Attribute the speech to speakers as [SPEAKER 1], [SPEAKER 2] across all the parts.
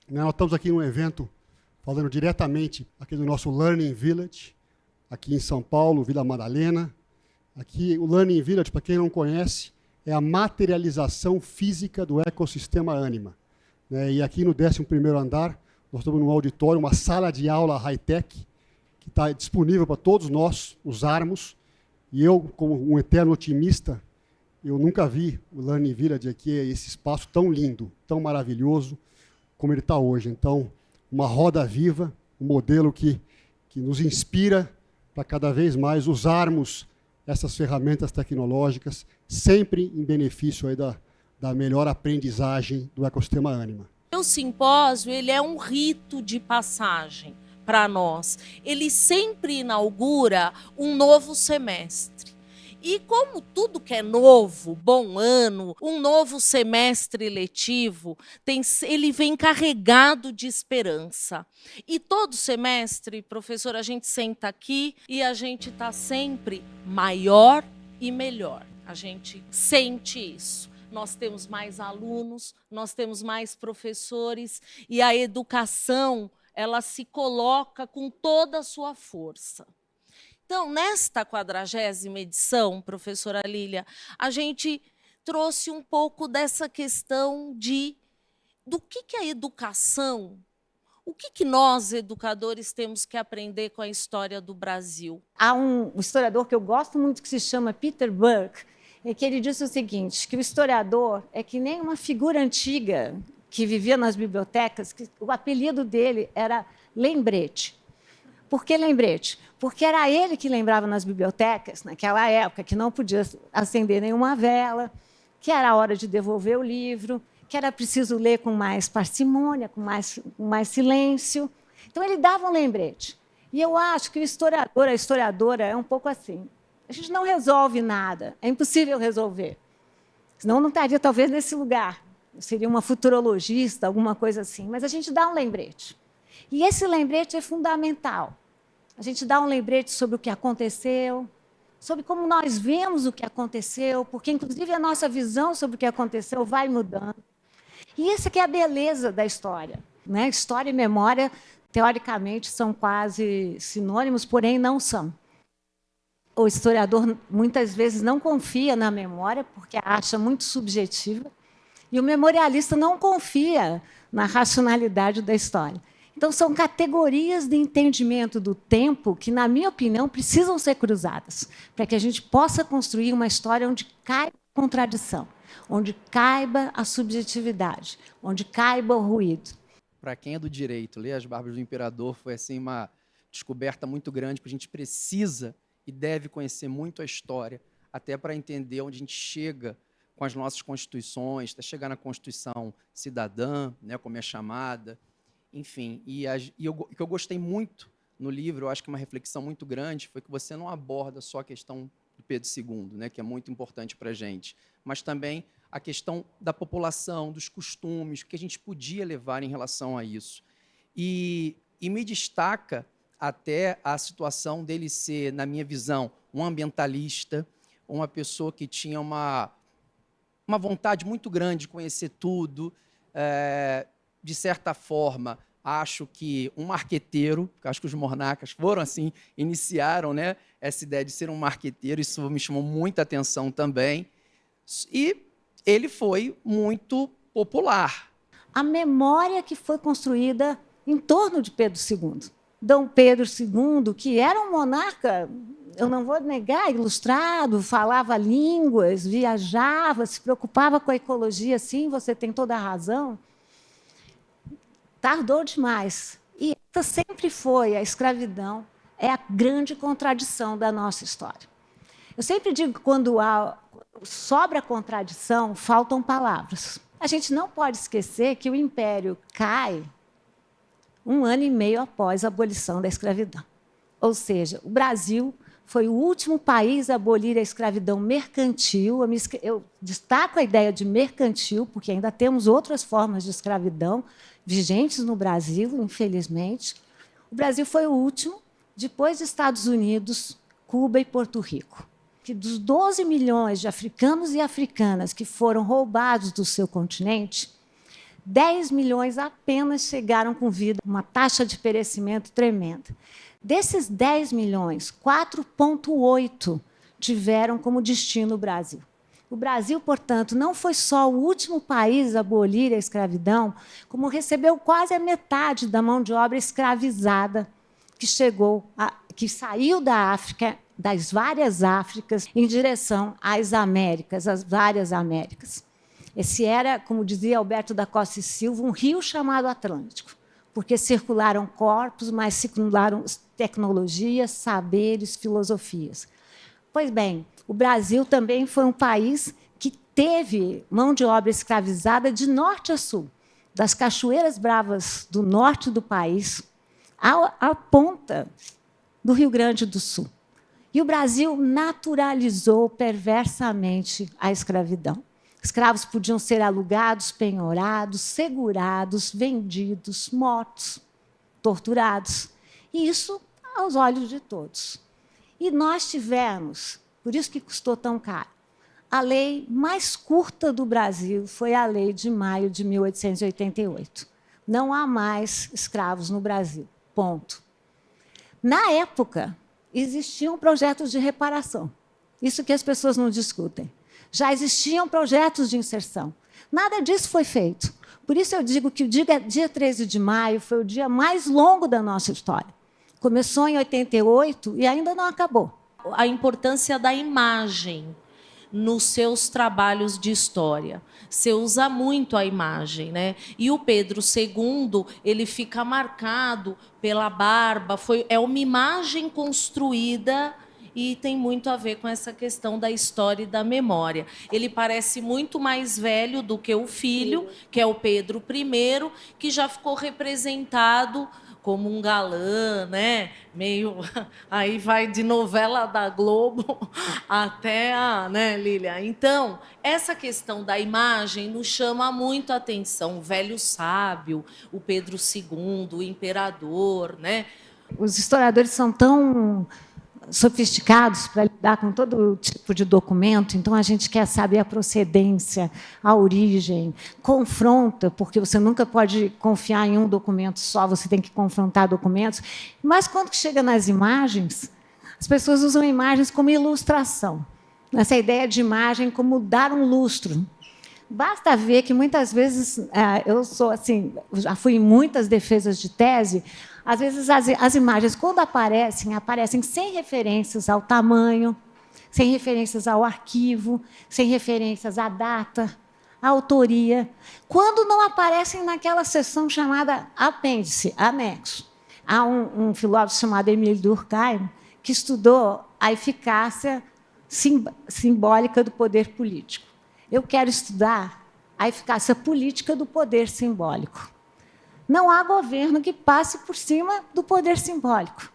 [SPEAKER 1] Nós estamos aqui num evento falando diretamente aqui do nosso Learning Village, aqui em São Paulo, Vila Madalena. Aqui, o Learning Village, para quem não conhece, é a materialização física do ecossistema Anima. E aqui no 11º andar, nós estamos num auditório, uma sala de aula high-tech, que está disponível para todos nós usarmos. E eu, como um eterno otimista, eu nunca vi o Learning Village aqui, esse espaço tão lindo, tão maravilhoso, como ele está hoje. Então, uma roda viva, um modelo que nos inspira para cada vez mais usarmos essas ferramentas tecnológicas, sempre em benefício aí da melhor aprendizagem do ecossistema Anima.
[SPEAKER 2] O simpósio ele é um rito de passagem para nós. Ele sempre inaugura um novo semestre. E como tudo que é novo, bom ano, um novo semestre letivo, ele vem carregado de esperança. E todo semestre, professor, a gente senta aqui e a gente está sempre maior e melhor. A gente sente isso. Nós temos mais alunos, nós temos mais professores e a educação, ela se coloca com toda a sua força. Então, nesta 40ª edição, professora Lília, a gente trouxe um pouco dessa questão do que é a educação, o que nós, educadores, temos que aprender com a história do Brasil.
[SPEAKER 3] Há um historiador que eu gosto muito, que se chama Peter Burke, que ele disse o seguinte, que o historiador é que nem uma figura antiga que vivia nas bibliotecas, que o apelido dele era lembrete. Por que lembrete? Porque era ele que lembrava nas bibliotecas, naquela época, que não podia acender nenhuma vela, que era a hora de devolver o livro, que era preciso ler com mais parcimônia, com mais silêncio. Então, ele dava um lembrete. E eu acho que o historiador, a historiadora, é um pouco assim. A gente não resolve nada, é impossível resolver. Senão, não estaria, talvez, nesse lugar. Eu seria uma futurologista, alguma coisa assim. Mas a gente dá um lembrete. E esse lembrete é fundamental. A gente dá um lembrete sobre o que aconteceu, sobre como nós vemos o que aconteceu, porque, inclusive, a nossa visão sobre o que aconteceu vai mudando. E essa que é a beleza da história. História e memória, teoricamente, são quase sinônimos, porém não são. O historiador, muitas vezes, não confia na memória, porque a acha muito subjetiva, e o memorialista não confia na racionalidade da história. Então, são categorias de entendimento do tempo que, na minha opinião, precisam ser cruzadas, para que a gente possa construir uma história onde caiba a contradição, onde caiba a subjetividade, onde caiba o ruído.
[SPEAKER 4] Para quem é do direito, ler As Barbas do Imperador foi assim, uma descoberta muito grande, porque a gente precisa e deve conhecer muito a história, até para entender onde a gente chega com as nossas constituições, até chegar na Constituição Cidadã, como é chamada, enfim. O que eu gostei muito no livro, eu acho que uma reflexão muito grande, foi que você não aborda só a questão do Pedro II, que é muito importante para a gente, mas também a questão da população, dos costumes, o que a gente podia levar em relação a isso. E me destaca até a situação dele ser, na minha visão, um ambientalista, uma pessoa que tinha uma vontade muito grande de conhecer tudo. De certa forma, acho que um marqueteiro, acho que os monarcas foram assim, iniciaram essa ideia de ser um marqueteiro, isso me chamou muita atenção também. E ele foi muito popular.
[SPEAKER 3] A memória que foi construída em torno de Pedro II. Dom Pedro II, que era um monarca, eu não vou negar, ilustrado, falava línguas, viajava, se preocupava com a ecologia, sim, você tem toda a razão. Tardou demais. E essa sempre foi, a escravidão é a grande contradição da nossa história. Eu sempre digo que quando sobra contradição, faltam palavras. A gente não pode esquecer que o Império cai 1 ano e meio após a abolição da escravidão. Ou seja, o Brasil foi o último país a abolir a escravidão mercantil. Eu destaco a ideia de mercantil, porque ainda temos outras formas de escravidão vigentes no Brasil, infelizmente. O Brasil foi o último, depois dos Estados Unidos, Cuba e Porto Rico. Que dos 12 milhões de africanos e africanas que foram roubados do seu continente, 10 milhões apenas chegaram com vida, uma taxa de perecimento tremenda. Desses 10 milhões, 4,8 tiveram como destino o Brasil. O Brasil, portanto, não foi só o último país a abolir a escravidão, como recebeu quase a metade da mão de obra escravizada que saiu da África, das várias Áfricas, em direção às Américas, às várias Américas. Esse era, como dizia Alberto da Costa e Silva, um rio chamado Atlântico, porque circularam corpos, mas circularam tecnologias, saberes, filosofias. Pois bem, o Brasil também foi um país que teve mão de obra escravizada de norte a sul, das Cachoeiras Bravas do norte do país à ponta do Rio Grande do Sul. E o Brasil naturalizou perversamente a escravidão. Escravos podiam ser alugados, penhorados, segurados, vendidos, mortos, torturados. E isso aos olhos de todos. E nós tivemos, por isso que custou tão caro, a lei mais curta do Brasil foi a Lei de Maio de 1888. Não há mais escravos no Brasil, ponto. Na época, existiam projetos de reparação. Isso que as pessoas não discutem. Já existiam projetos de inserção. Nada disso foi feito. Por isso eu digo que o dia 13 de maio foi o dia mais longo da nossa história. Começou em 88 e ainda não acabou.
[SPEAKER 2] A importância da imagem nos seus trabalhos de história. Você usa muito a imagem, né? E o Pedro II, ele fica marcado pela barba, é uma imagem construída e tem muito a ver com essa questão da história e da memória. Ele parece muito mais velho do que o filho, que é o Pedro I, que já ficou representado como um galã, né? Meio aí vai de novela da Globo até a, né, Lília? Então, essa questão da imagem nos chama muito a atenção. O velho sábio, o Pedro II, o imperador, né?
[SPEAKER 3] Os historiadores são tão sofisticados para lidar com todo tipo de documento, então a gente quer saber a procedência, a origem, confronta, porque você nunca pode confiar em um documento só, você tem que confrontar documentos. Mas quando chega nas imagens, as pessoas usam imagens como ilustração, essa ideia de imagem como dar um lustro. Basta ver que muitas vezes eu sou assim, já fui em muitas defesas de tese. Às vezes as imagens, quando aparecem sem referências ao tamanho, sem referências ao arquivo, sem referências à data, à autoria, quando não aparecem naquela seção chamada apêndice, anexo. Há um filósofo chamado Émile Durkheim que estudou a eficácia simbólica do poder político. Eu quero estudar a eficácia política do poder simbólico. Não há governo que passe por cima do poder simbólico.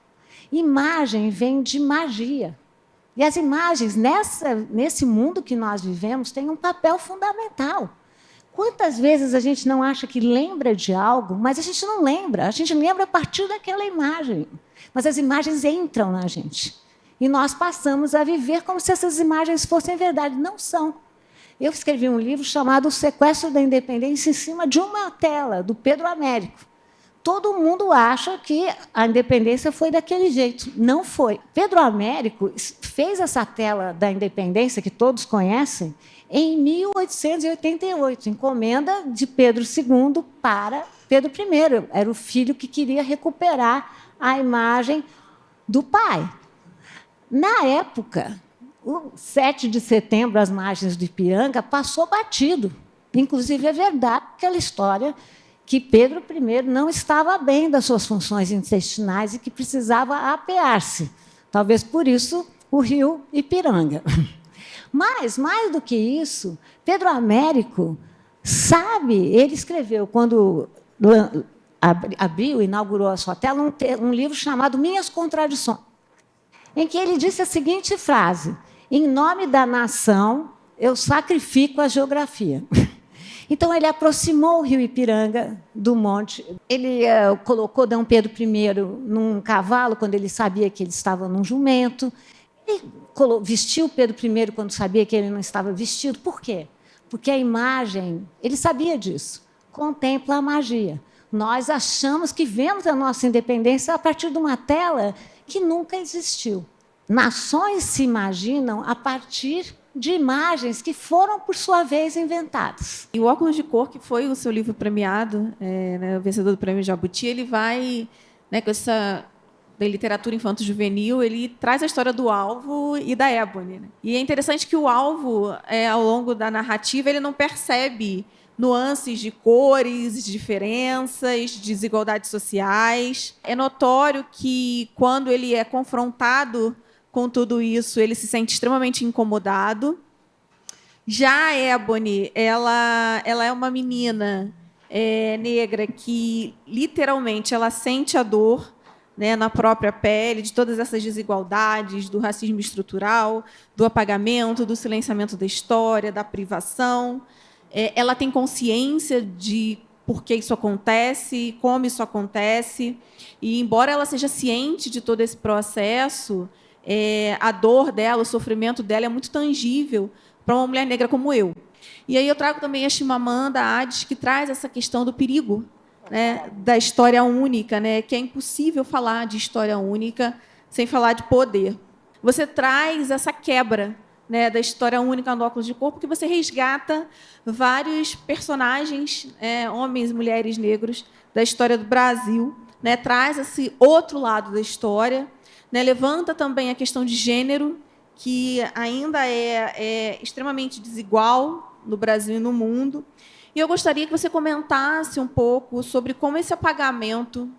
[SPEAKER 3] Imagem vem de magia. E as imagens, nesse mundo que nós vivemos, têm um papel fundamental. Quantas vezes a gente não acha que lembra de algo, mas a gente não lembra. A gente lembra a partir daquela imagem. Mas as imagens entram na gente. E nós passamos a viver como se essas imagens fossem verdade. Não são. Eu escrevi um livro chamado O Sequestro da Independência em cima de uma tela, do Pedro Américo. Todo mundo acha que a independência foi daquele jeito. Não foi. Pedro Américo fez essa tela da independência, que todos conhecem, em 1888, encomenda de Pedro II para Pedro I. Era o filho que queria recuperar a imagem do pai. Na época, o 7 de setembro, às margens do Ipiranga, passou batido. Inclusive, é verdade aquela história que Pedro I não estava bem das suas funções intestinais e que precisava apear-se. Talvez por isso o rio Ipiranga. Mas, mais do que isso, Pedro Américo sabe, ele escreveu, quando abriu, inaugurou a sua tela, um livro chamado Minhas Contradições, em que ele disse a seguinte frase: em nome da nação, eu sacrifico a geografia. Então, ele aproximou o rio Ipiranga do monte. Ele colocou D. Pedro I num cavalo, quando ele sabia que ele estava num jumento. Ele vestiu Pedro I quando sabia que ele não estava vestido. Por quê? Porque a imagem... Ele sabia disso. contempla a magia. Nós achamos que vemos a nossa independência a partir de uma tela que nunca existiu. Nações se imaginam a partir de imagens que foram, por sua vez, inventadas.
[SPEAKER 5] E o Óculos de Cor, que foi o seu livro premiado, o vencedor do Prêmio Jabuti, ele vai, com essa da literatura infanto-juvenil, ele traz a história do Alvo e da Ébone. Né? E é interessante que o Alvo, ao longo da narrativa, ele não percebe nuances de cores, diferenças, desigualdades sociais. É notório que, quando ele é confrontado com tudo isso, ele se sente extremamente incomodado. Já a Ébone, ela é uma menina negra que, literalmente, ela sente a dor, né, na própria pele, de todas essas desigualdades, do racismo estrutural, do apagamento, do silenciamento da história, da privação. Ela tem consciência de por que isso acontece, como isso acontece. E, embora ela seja ciente de todo esse processo, a dor dela, o sofrimento dela é muito tangível para uma mulher negra como eu. E aí eu trago também a Chimamanda Adichie, que traz essa questão do perigo, né, da história única, né, que é impossível falar de história única sem falar de poder. Você traz essa quebra, né, da história única no Óculos de Cor, porque você resgata vários personagens, homens e mulheres negros, da história do Brasil, né, traz esse outro lado da história, né, levanta também a questão de gênero, que ainda é extremamente desigual no Brasil e no mundo. E eu gostaria que você comentasse um pouco sobre como esse apagamento,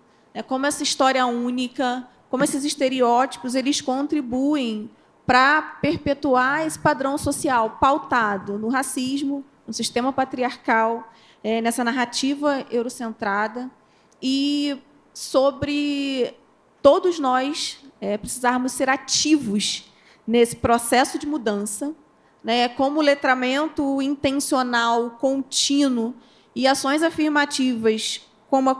[SPEAKER 5] como essa história única, como esses estereótipos, eles contribuem para perpetuar esse padrão social pautado no racismo, no sistema patriarcal, nessa narrativa eurocentrada, e sobre todos nós precisarmos ser ativos nesse processo de mudança, né, como letramento intencional, contínuo, e ações afirmativas, como,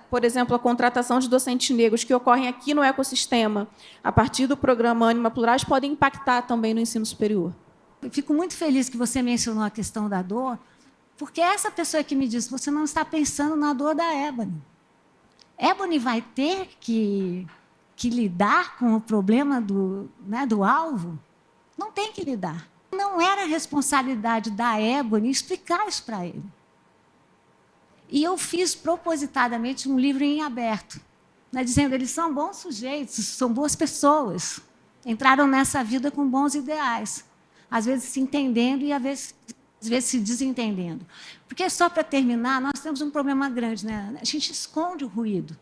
[SPEAKER 5] por exemplo, a contratação de docentes negros, que ocorrem aqui no ecossistema, a partir do programa Ânima Plurais, podem impactar também no ensino superior.
[SPEAKER 3] Eu fico muito feliz que você mencionou a questão da dor, porque essa pessoa que me disse, você não está pensando na dor da Ébone. Ébone vai ter que lidar com o problema do alvo? Não tem que lidar. Não era responsabilidade da Ébone explicar isso para ele. E eu fiz propositadamente um livro em aberto, né, dizendo que eles são bons sujeitos, são boas pessoas, entraram nessa vida com bons ideais, às vezes se entendendo e às vezes se desentendendo. Porque, só para terminar, nós temos um problema grande, né? A gente esconde o ruído,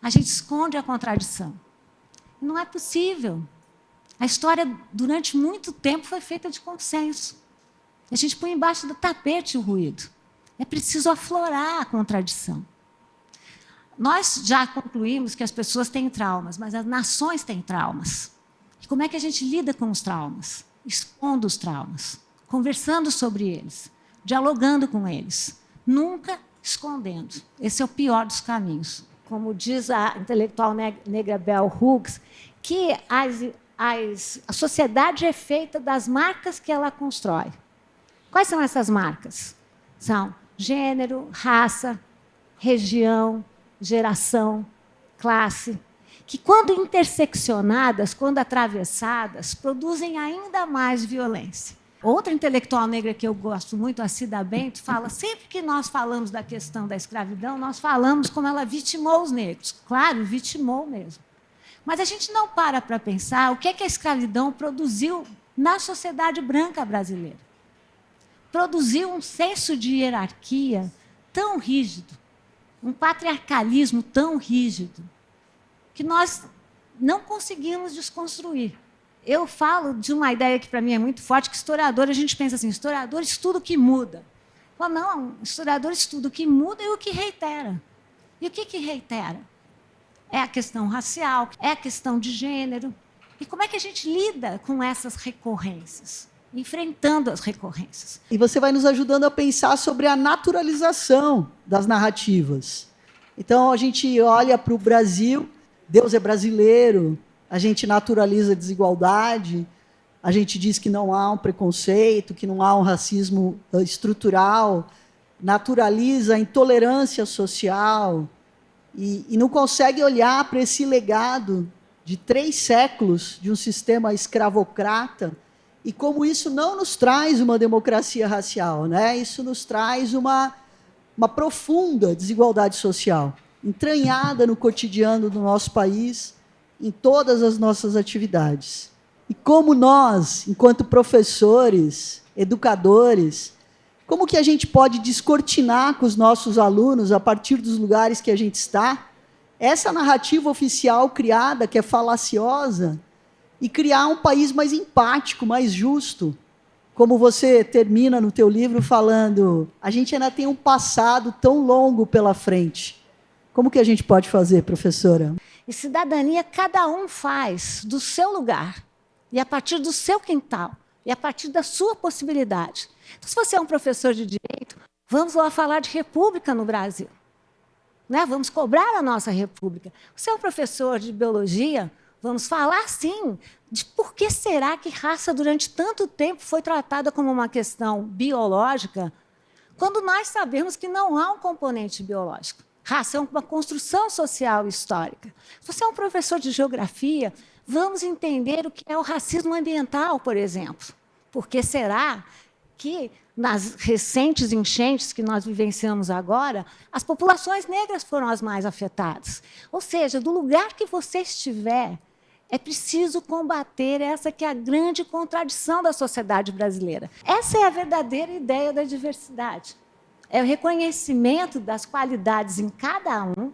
[SPEAKER 3] a gente esconde a contradição. E não é possível. A história, durante muito tempo, foi feita de consenso. A gente põe embaixo do tapete o ruído. É preciso aflorar a contradição. Nós já concluímos que as pessoas têm traumas, mas as nações têm traumas. E como é que a gente lida com os traumas? Expondo os traumas, conversando sobre eles, dialogando com eles, nunca escondendo. Esse é o pior dos caminhos. Como diz a intelectual negra Bell Hooks, que a sociedade é feita das marcas que ela constrói. Quais são essas marcas? São gênero, raça, região, geração, classe, que, quando interseccionadas, quando atravessadas, produzem ainda mais violência. Outra intelectual negra que eu gosto muito, a Cida Bento, fala, sempre que nós falamos da questão da escravidão, nós falamos como ela vitimou os negros. Claro, vitimou mesmo. Mas a gente não para pensar o que a escravidão produziu na sociedade branca brasileira. Produziu um senso de hierarquia tão rígido, um patriarcalismo tão rígido, que nós não conseguimos desconstruir. Eu falo de uma ideia que, para mim, é muito forte, que historiador, a gente pensa assim, historiador estuda o que muda. Mas não, historiador estuda o que muda e o que reitera. E o que reitera? É a questão racial, é a questão de gênero. E como é que a gente lida com essas recorrências? Enfrentando as recorrências.
[SPEAKER 6] E você vai nos ajudando a pensar sobre a naturalização das narrativas. Então, a gente olha para o Brasil, Deus é brasileiro, a gente naturaliza a desigualdade, a gente diz que não há um preconceito, que não há um racismo estrutural, naturaliza a intolerância social e não consegue olhar para esse legado de 3 séculos de um sistema escravocrata e como isso não nos traz uma democracia racial, né? Isso nos traz uma profunda desigualdade social, entranhada no cotidiano do nosso país, em todas as nossas atividades. E como nós, enquanto professores, educadores, como que a gente pode descortinar com os nossos alunos, a partir dos lugares que a gente está, essa narrativa oficial criada, que é falaciosa, e criar um país mais empático, mais justo. Como você termina no teu livro falando, a gente ainda tem um passado tão longo pela frente. Como que a gente pode fazer, professora?
[SPEAKER 3] E cidadania cada um faz do seu lugar, e a partir do seu quintal, e a partir da sua possibilidade. Então, se você é um professor de direito, vamos lá falar de república no Brasil. Né? Vamos cobrar a nossa república. Você é um professor de biologia, vamos falar, sim, de por que será que raça, durante tanto tempo, foi tratada como uma questão biológica, quando nós sabemos que não há um componente biológico. Raça é uma construção social e histórica. Se você é um professor de geografia, vamos entender o que é o racismo ambiental, por exemplo. Por que será que, nas recentes enchentes que nós vivenciamos agora, as populações negras foram as mais afetadas? Ou seja, do lugar que você estiver, é preciso combater essa que é a grande contradição da sociedade brasileira. Essa é a verdadeira ideia da diversidade. É o reconhecimento das qualidades em cada um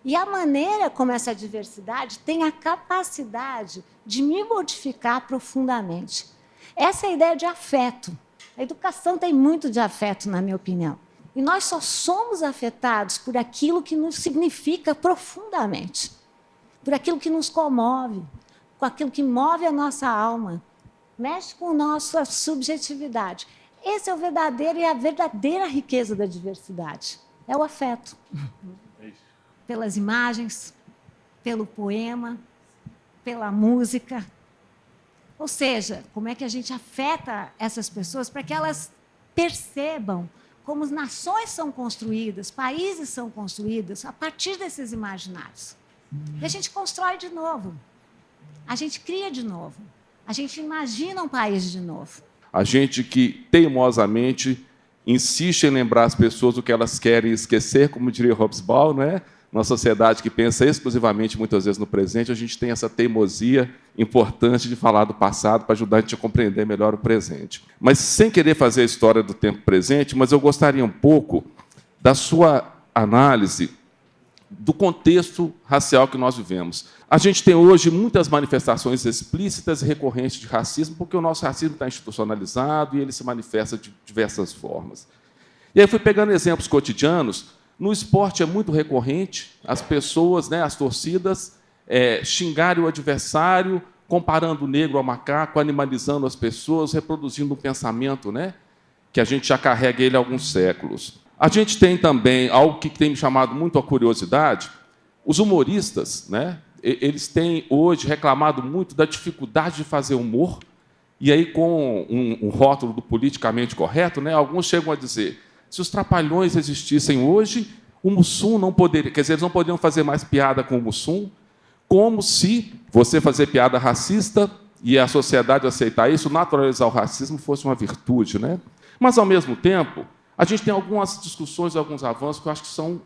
[SPEAKER 3] e a maneira como essa diversidade tem a capacidade de me modificar profundamente. Essa é a ideia de afeto. A educação tem muito de afeto, na minha opinião. E nós só somos afetados por aquilo que nos significa profundamente, por aquilo que nos comove, com aquilo que move a nossa alma, mexe com a nossa subjetividade. Esse é o verdadeiro e a verdadeira riqueza da diversidade. É o afeto. Pelas imagens, pelo poema, pela música. Ou seja, como é que a gente afeta essas pessoas para que elas percebam como as nações são construídas, países são construídos a partir desses imaginários. E a gente constrói de novo. A gente cria de novo. A gente imagina um país de novo.
[SPEAKER 7] A gente que teimosamente insiste em lembrar as pessoas o que elas querem esquecer, como diria Hobsbawm, né? Numa sociedade que pensa exclusivamente, muitas vezes, no presente, a gente tem essa teimosia importante de falar do passado para ajudar a gente a compreender melhor o presente. Mas, sem querer fazer a história do tempo presente, mas eu gostaria um pouco da sua análise do contexto racial que nós vivemos. A gente tem hoje muitas manifestações explícitas e recorrentes de racismo, porque o nosso racismo está institucionalizado e ele se manifesta de diversas formas. E aí fui pegando exemplos cotidianos. No esporte é muito recorrente as pessoas, né, as torcidas, xingarem o adversário, comparando o negro ao macaco, animalizando as pessoas, reproduzindo um pensamento, né, que a gente já carrega ele há alguns séculos. A gente tem também algo que tem me chamado muito a curiosidade. Os humoristas, né, eles têm hoje reclamado muito da dificuldade de fazer humor, e aí com um rótulo do politicamente correto, né, alguns chegam a dizer: se os Trapalhões existissem hoje, o Mussum não poderia, quer dizer, eles não poderiam fazer mais piada com o Mussum, como se você fazer piada racista e a sociedade aceitar isso, naturalizar o racismo, fosse uma virtude, né? Mas, ao mesmo tempo, a gente tem algumas discussões, alguns avanços que eu acho que são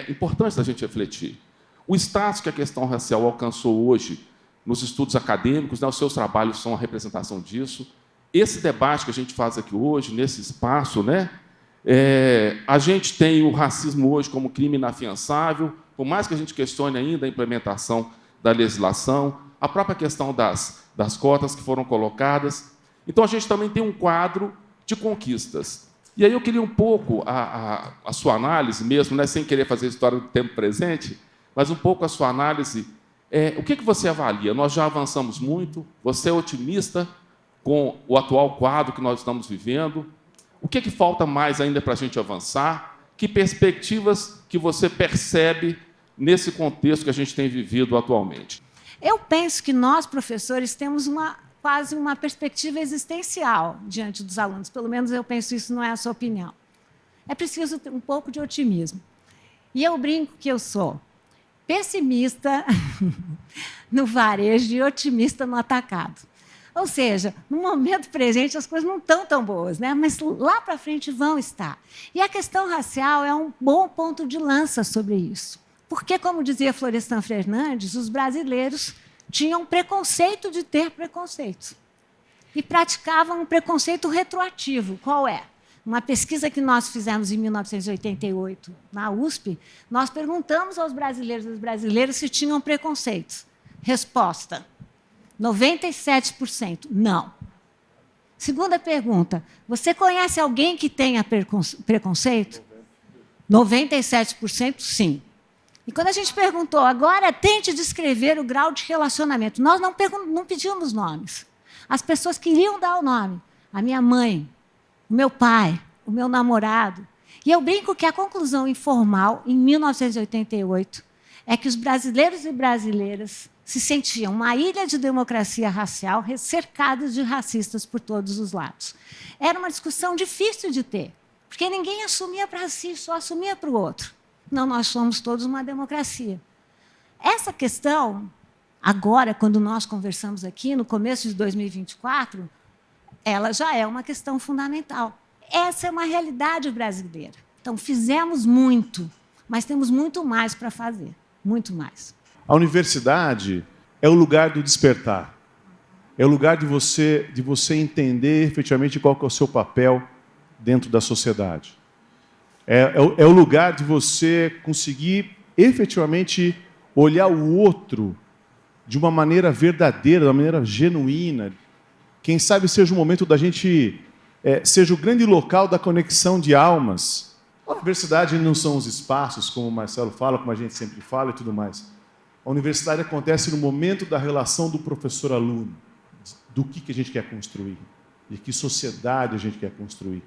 [SPEAKER 7] importantes da gente refletir. O status que a questão racial alcançou hoje nos estudos acadêmicos, né, os seus trabalhos são a representação disso. Esse debate que a gente faz aqui hoje, nesse espaço, né, a gente tem o racismo hoje como crime inafiançável, por mais que a gente questione ainda a implementação da legislação, a própria questão das cotas que foram colocadas. Então, a gente também tem um quadro de conquistas. E aí eu queria um pouco a sua análise mesmo, né, sem querer fazer história do tempo presente, mas um pouco a sua análise. O que você avalia? Nós já avançamos muito, você é otimista com o atual quadro que nós estamos vivendo? O que falta mais ainda para a gente avançar? Que perspectivas que você percebe nesse contexto que a gente tem vivido atualmente?
[SPEAKER 3] Eu penso que nós, professores, temos quase uma perspectiva existencial diante dos alunos. Pelo menos eu penso isso, não é a sua opinião. é preciso ter um pouco de otimismo. E eu brinco que eu sou pessimista no varejo e otimista no atacado. Ou seja, no momento presente as coisas não estão tão boas, né? Mas lá para frente vão estar. E a questão racial é um bom ponto de lança sobre isso. Porque, como dizia Florestan Fernandes, os brasileiros tinham preconceito de ter preconceito. E praticavam um preconceito retroativo. Qual é? Uma pesquisa que nós fizemos em 1988 na USP, nós perguntamos aos brasileiros e às brasileiras se tinham preconceito. Resposta: 97% não. Segunda pergunta: você conhece alguém que tenha preconceito? 97% sim. E quando a gente perguntou, agora tente descrever o grau de relacionamento, nós não pedimos nomes. As pessoas queriam dar o nome. A minha mãe, o meu pai, o meu namorado. E eu brinco que a conclusão informal, em 1988, é que os brasileiros e brasileiras se sentiam uma ilha de democracia racial, cercados de racistas por todos os lados. Era uma discussão difícil de ter, porque ninguém assumia para si, só assumia para o outro. Não, nós somos todos uma democracia. Essa questão, agora, quando nós conversamos aqui, no começo de 2024, ela já é uma questão fundamental. Essa é uma realidade brasileira. Então, fizemos muito, mas temos muito mais para fazer, muito mais.
[SPEAKER 8] A universidade é o lugar do despertar. É o lugar de você entender efetivamente qual que é o seu papel dentro da sociedade. É o lugar de você conseguir efetivamente olhar o outro de uma maneira verdadeira, de uma maneira genuína. Quem sabe seja o momento da gente, seja o grande local da conexão de almas. A universidade não são os espaços, como o Marcelo fala, como a gente sempre fala e tudo mais. A universidade acontece no momento da relação do professor-aluno, do que a gente quer construir, de que sociedade a gente quer construir.